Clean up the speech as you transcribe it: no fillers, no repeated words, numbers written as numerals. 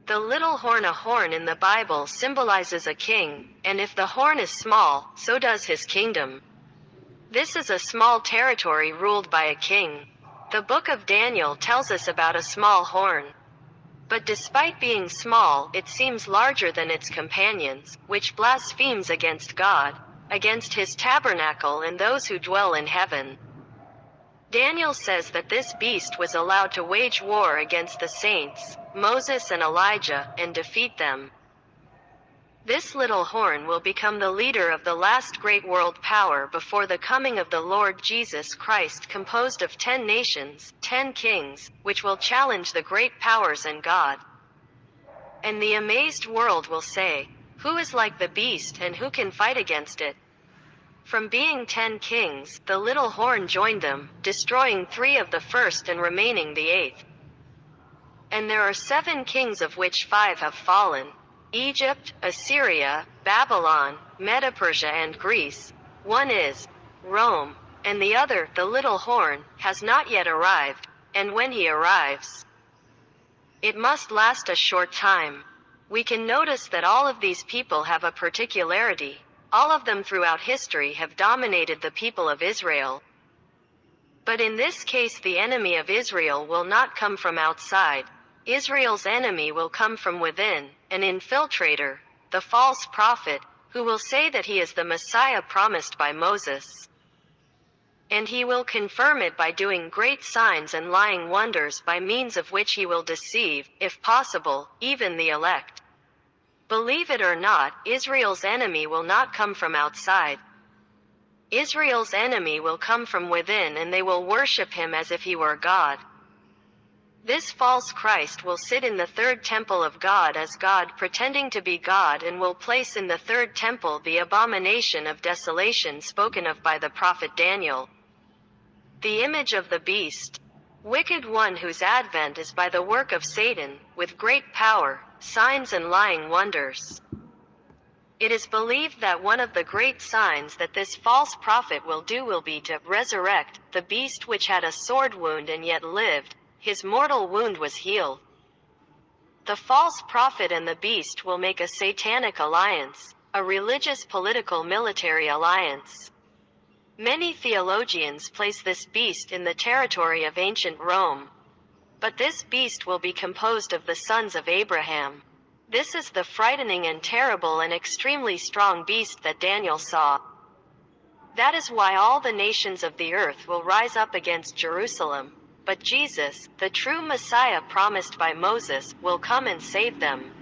The little horn, a horn in the Bible, symbolizes a king, and if the horn is small, so does his kingdom. This is a small territory ruled by a king. The book of Daniel tells us about a small horn. But despite being small, it seems larger than its companions, which blasphemes against God, against his tabernacle and those who dwell in heaven. Daniel says that this beast was allowed to wage war against the saints, Moses and Elijah, and defeat them. This little horn will become the leader of the last great world power before the coming of the Lord Jesus Christ, composed of 10 nations, 10 kings, which will challenge the great powers and God. And the amazed world will say, "Who is like the beast and who can fight against it?" From being 10 kings, the little horn joined them, destroying 3 of the first and remaining the 8th. And there are 7 kings, of which 5 have fallen: Egypt, Assyria, Babylon, Medo-Persia and Greece. One is Rome, and the other, the little horn, has not yet arrived, and when he arrives, it must last a short time. We can notice that all of these people have a particularity. All of them throughout history have dominated the people of Israel. But in this case, the enemy of Israel will not come from outside. Israel's enemy will come from within, an infiltrator, the false prophet, who will say that he is the Messiah promised by Moses. And he will confirm it by doing great signs and lying wonders, by means of which he will deceive, if possible, even the elect. Believe it or not, Israel's enemy will not come from outside. Israel's enemy will come from within, and they will worship him as if he were God. This false Christ will sit in the third temple of God as God, pretending to be God, and will place in the third temple the abomination of desolation spoken of by the prophet Daniel. The image of the beast, wicked one, whose advent is by the work of Satan, with great power, signs and lying wonders. It is believed that one of the great signs that this false prophet will do will be to resurrect the beast, which had a sword wound and yet lived. His mortal wound was healed. The false prophet and the beast will make a satanic alliance, a religious, political, military alliance. Many theologians place this beast in the territory of ancient Rome. But this beast will be composed of the sons of Abraham. This is the frightening and terrible and extremely strong beast that Daniel saw. That is why all the nations of the earth will rise up against Jerusalem. But Jesus, the true Messiah promised by Moses, will come and save them.